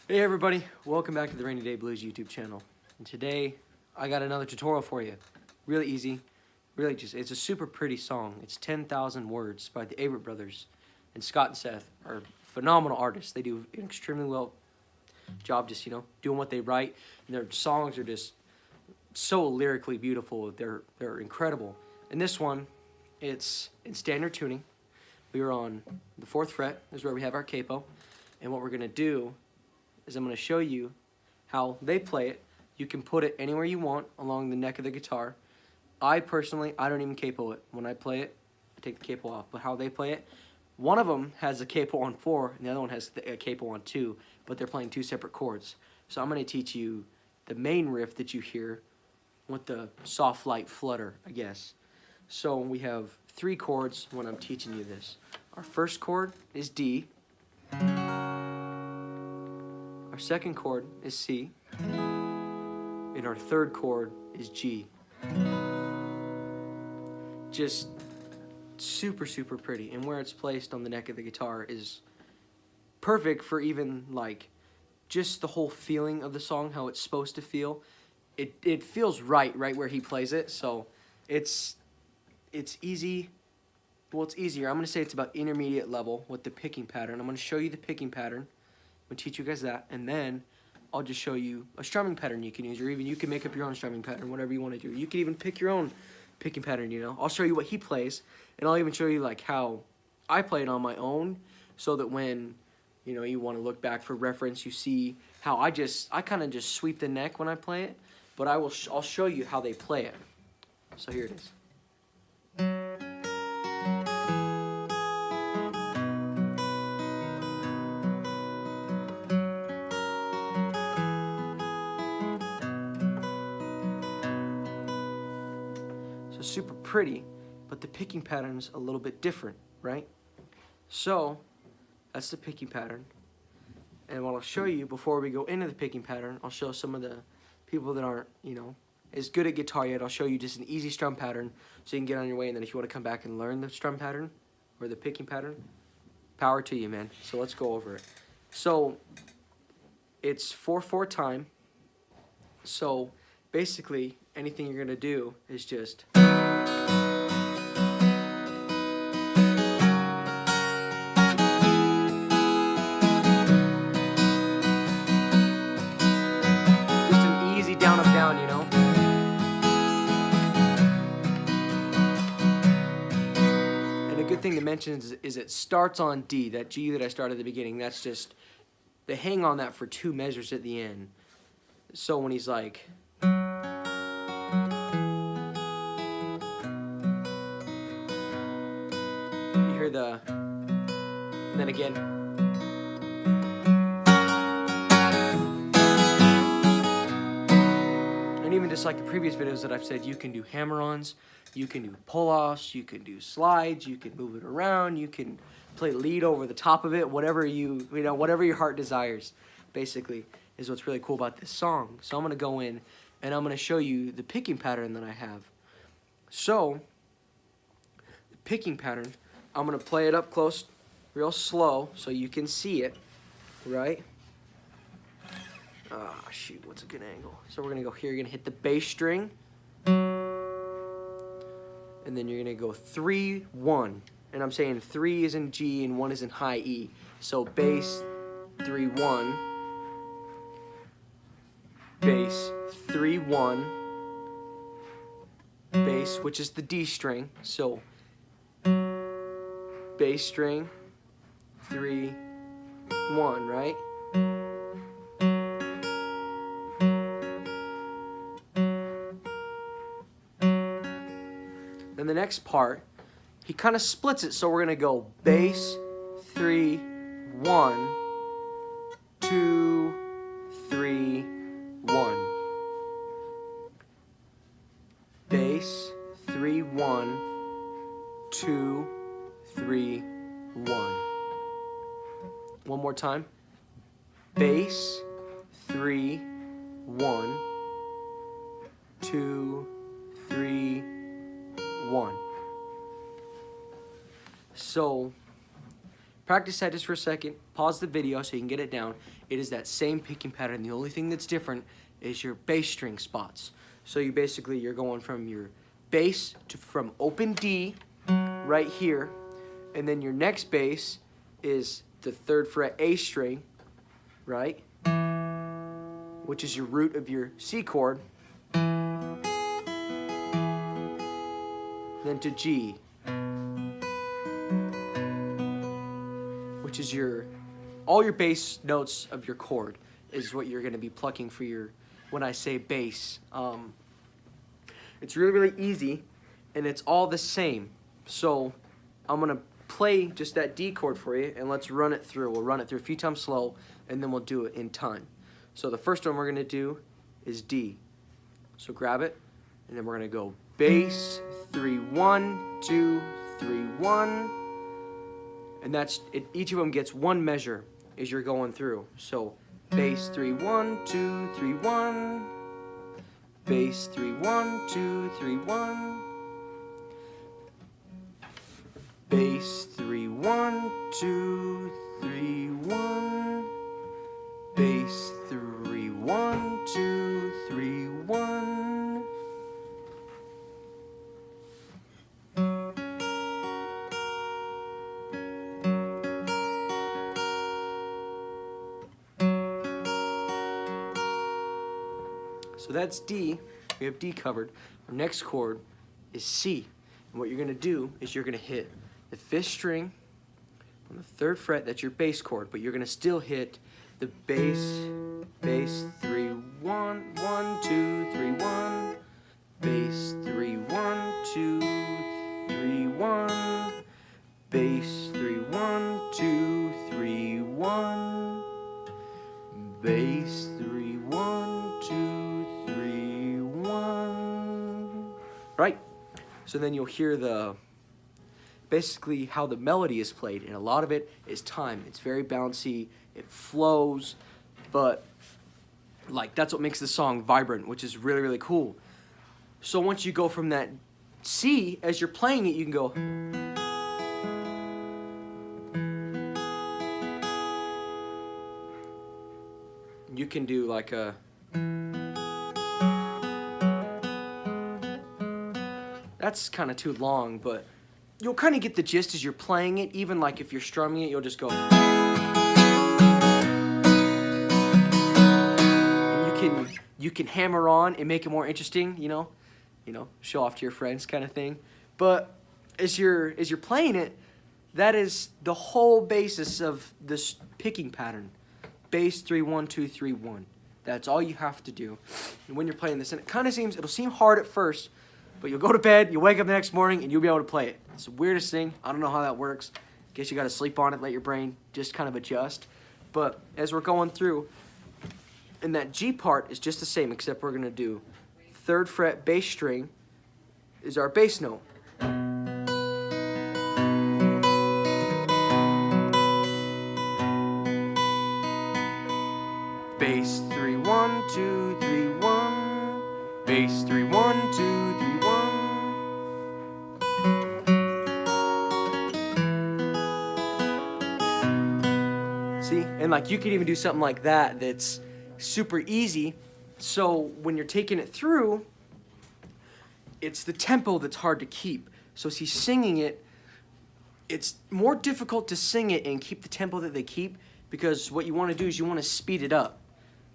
Hey everybody, welcome back to the Rainy Day Blues YouTube channel. And today I got another tutorial for you. Really easy, it's a super pretty song. It's 10,000 Words by the Avett brothers. And Scott and Seth are phenomenal artists. They do an extremely well job just, doing what they write. And their songs are just so lyrically beautiful. They're incredible. And this one, it's in standard tuning. We are on the 4th fret, is where we have our capo. And what we're gonna do is I'm going to show you how they play it. You can put it anywhere you want along the neck of the guitar. I personally, I don't even capo it. When I play it, I take the capo off. But how they play it, one of them has a capo on 4 and the other one has a capo on 2, but they're playing 2 separate chords. So I'm going to teach you the main riff that you hear with the soft light flutter, I guess. So we have 3 chords when I'm teaching you this. Our first chord is D. Our second chord is C, and our third chord is G. Just super, super pretty, and where it's placed on the neck of the guitar is perfect for even like just the whole feeling of the song, how it's supposed to feel. It feels right where he plays it, so it's easy. Well, it's easier. I'm going to say it's about intermediate level with the picking pattern. I'm going to show you the picking pattern. I'm going to teach you guys that, and then I'll just show you a strumming pattern you can use, or even you can make up your own strumming pattern, whatever you want to do. You can even pick your own picking pattern, I'll show you what he plays, and I'll even show you like how I play it on my own, so that when, you want to look back for reference, you see how I kind of just sweep the neck when I play it, but I'll show you how they play it. So here it is. Super pretty, but the picking pattern's a little bit different, right? So that's the picking pattern, and what I'll show you before we go into the picking pattern, I'll show some of the people that aren't as good at guitar yet. I'll show you just an easy strum pattern so you can get on your way, and then if you want to come back and learn the strum pattern or the picking pattern, power to you, man. So let's go over it. So it's 4/4 time, so basically anything you're gonna do is just an easy down up down, And a good thing to mention is it starts on D, that G that I started at the beginning. That's just, they hang on that for 2 measures at the end. So when he's like, and then again. And even just like the previous videos that I've said, you can do hammer-ons, you can do pull-offs, you can do slides, you can move it around, you can play lead over the top of it, whatever whatever your heart desires, basically, is what's really cool about this song. So I'm going to go in and I'm going to show you the picking pattern that I have. So, the picking pattern, I'm going to play it up close, real slow, so you can see it, right? Ah, shoot, what's a good angle? So we're going to go here, you're going to hit the bass string, and then you're going to go 3, 1. And I'm saying 3 is in G and 1 is in high E. So bass, 3, 1, bass, 3, 1, bass, which is the D string, so bass string, 3, 1, right? Then the next part, he kind of splits it, so we're going to go bass, 3, 1, 2, 3, 1. Bass, 3, 1, 2, 3, 1. One more time. Bass, 3, 1, 2, 3, 1. So practice that just for a second. Pause the video so you can get it down. It is that same picking pattern. The only thing that's different is your bass string spots. So you're going from your bass from open D right here, and then your next bass is the 3rd fret A string, right? Which is your root of your C chord. Then to G, which is all your bass notes of your chord is what you're going to be plucking for your, when I say bass. It's really, really easy, and it's all the same. So I'm going to play just that D chord for you, and let's run it through. We'll run it through a few times slow, and then we'll do it in time. So the first one we're going to do is D. So grab it, and then we're going to go bass, 3, 1, 2, 3, 1. And that's it. Each of them gets one measure as you're going through. So bass, 3, 1, 2, 3, 1. Bass, 3, 1, 2, 3, 1. Bass, 3, 1, 2, 3, 1. Bass, 3, 1, 2, 3, 1. So that's D. We have D covered. Our next chord is C. And what you're going to do is you're going to hit the 5th string on the 3rd fret. That's your bass chord, but you're going to still hit the bass 3, 1, 1, 2, 3, 1. Bass 3, 1, 2, 3, 1. Bass 3, 1, 2, 3, 1. Bass 3, 1, 2, 3, 1. Right? So then you'll hear basically how the melody is played, and a lot of it is time. It's very bouncy, it flows, but like that's what makes the song vibrant, which is really, really cool. So once you go from that C, as you're playing it, you can go. You can do like a. That's kind of too long, but you'll kind of get the gist as you're playing it. Even like if you're strumming it, you'll just go. And you can hammer on and make it more interesting, you know, show off to your friends kind of thing. But as you're playing it, that is the whole basis of this picking pattern. Bass 3, 1, 2, 3, 1. That's all you have to do. And when you're playing this, and it'll seem hard at first, but you'll go to bed, you'll wake up the next morning, and you'll be able to play it. It's the weirdest thing. I don't know how that works. Guess you got to sleep on it, let your brain just kind of adjust. But as we're going through, and that G part is just the same, except we're going to do 3rd fret bass string is our bass note. Bass 3, 1, 2, 3, 1. Bass 3, 1, 2, 3, 1. See? And like you can even do something like that that's super easy. So when you're taking it through, it's the tempo that's hard to keep. So as he's singing it, it's more difficult to sing it and keep the tempo that they keep, because what you want to do is you want to speed it up,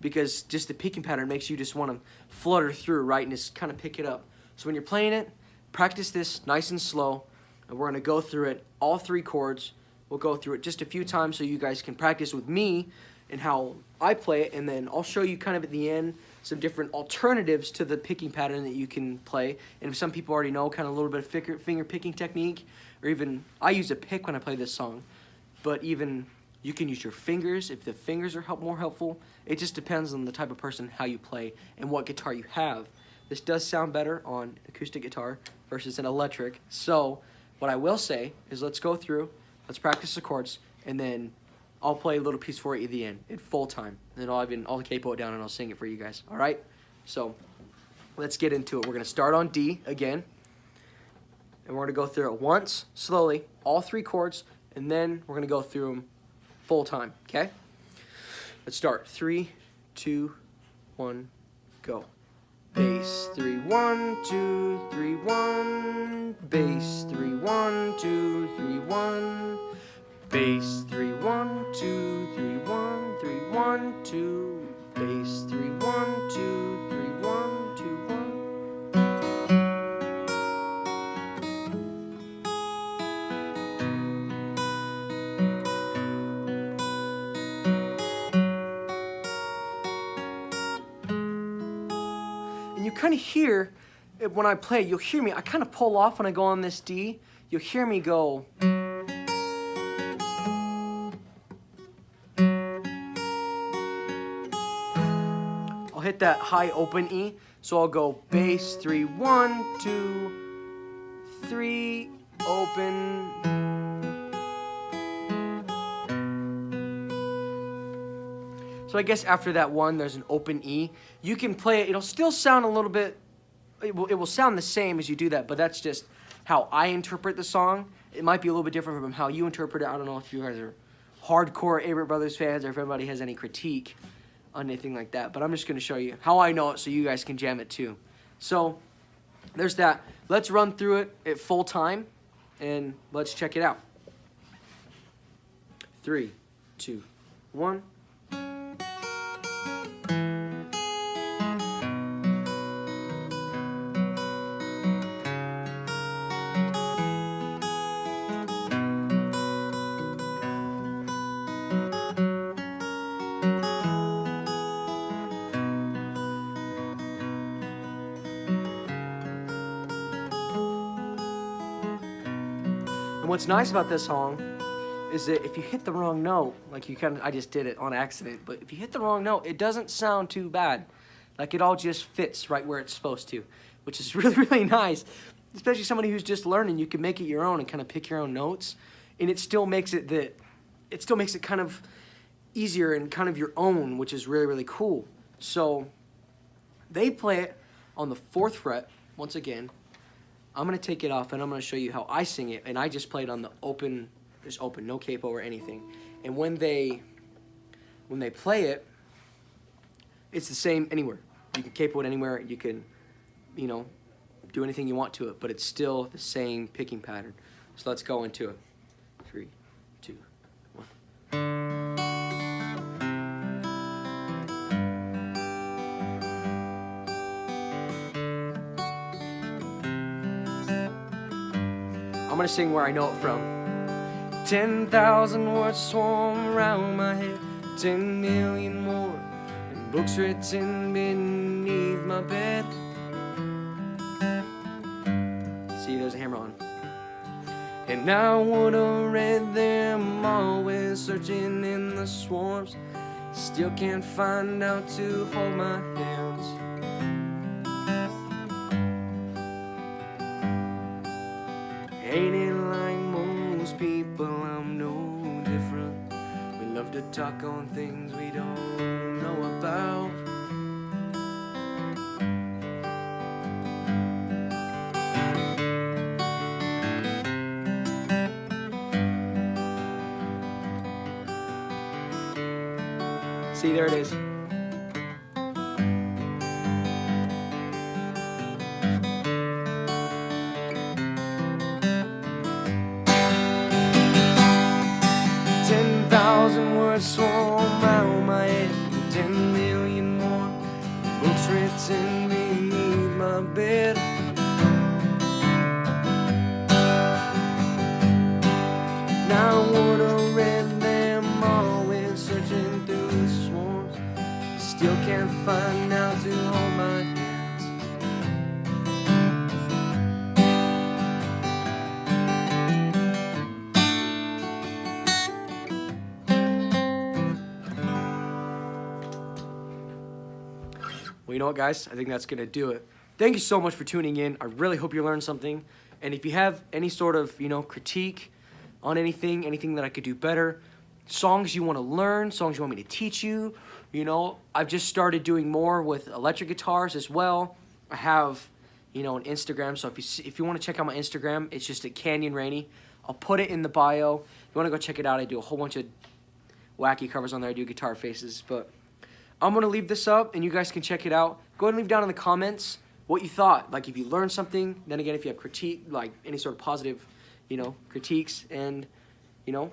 because just the picking pattern makes you just want to flutter through, right, and just kind of pick it up. So when you're playing it, practice this nice and slow, and we're going to go through it, all 3 chords. We'll go through it just a few times so you guys can practice with me and how I play it, and then I'll show you kind of at the end some different alternatives to the picking pattern that you can play. And if some people already know kind of a little bit of finger picking technique, or even I use a pick when I play this song, but even you can use your fingers if the fingers are more helpful. It just depends on the type of person, how you play, and what guitar you have. This does sound better on acoustic guitar versus an electric. So what I will say is let's go through, let's practice the chords, and then I'll play a little piece for you at the end in full time. And then I'll capo it down and I'll sing it for you guys. All right? So let's get into it. We're going to start on D again. And we're going to go through it once, slowly, all 3 chords, and then we're gonna go through them full time, okay? Let's start. 3, 2, 1, go. Bass 3 1 2 3 1. Bass 3 1 2 3 1. Bass 3 1 2 3 1 3 1 2. Bass 3 1 2 3 1 2 1. And you kind of hear it when I play. You'll hear me. I kind of pull off when I go on this D. You'll hear me go. I'll hit that high open E, so I'll go bass 3 1 2 3 open. So I guess after that one, there's an open E. You can play it. It'll still sound a little bit. It will sound the same as you do that, but that's just how I interpret the song. It might be a little bit different from how you interpret it. I don't know if you guys are hardcore Avett Brothers fans or if everybody has any critique on anything like that, but I'm just going to show you how I know it so you guys can jam it too. So there's that. Let's run through it at full time and let's check it out. 3, 2, 1. What's nice about this song is that if you hit the wrong note, like I just did it on accident, but if you hit the wrong note, it doesn't sound too bad. Like it all just fits right where it's supposed to, which is really, really nice. Especially somebody who's just learning, you can make it your own and kind of pick your own notes, and it still makes it kind of easier and kind of your own, which is really, really cool. So they play it on the 4th fret once again. I'm going to take it off and I'm going to show you how I sing it, and I just play it on the open, just open, no capo or anything. And when they play it, it's the same anywhere. You can capo it anywhere, you can, you know, do anything you want to it, but it's still the same picking pattern. So let's go into it. 3, 2, 1. I'm gonna sing where I know it from. 10,000 words swarm around my head, 10 million more, and books written beneath my bed. See, there's a hammer on. And I would've read them always, searching in the swarms, still can't find out to hold my hands. Ain't it like most people, I'm no different. We love to talk on things we don't know about. See, there it is. Swarm around my head, 10 million more books written beneath my bed. Now I would've read them all when searching through the swarms, still can't find out to hold my hands. Well, you know what, guys? I think that's going to do it. Thank you so much for tuning in. I really hope you learned something. And if you have any sort of, critique on anything that I could do better, songs you want to learn, songs you want me to teach you, I've just started doing more with electric guitars as well. I have, an Instagram. So if you want to check out my Instagram, it's just at Canyon Rainy. I'll put it in the bio. you want to go check it out. I do a whole bunch of wacky covers on there. I do guitar faces, but I'm going to leave this up, and you guys can check it out. Go ahead and leave down in the comments what you thought. Like, if you learned something, then again, if you have critique, like any sort of positive, critiques, and, go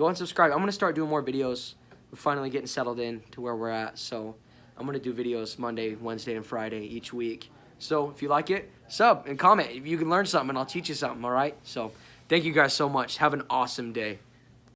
and subscribe. I'm going to start doing more videos. We're finally getting settled in to where we're at, so I'm going to do videos Monday, Wednesday, and Friday each week. So if you like it, sub and comment. If you can learn something, I'll teach you something, all right? So thank you guys so much. Have an awesome day.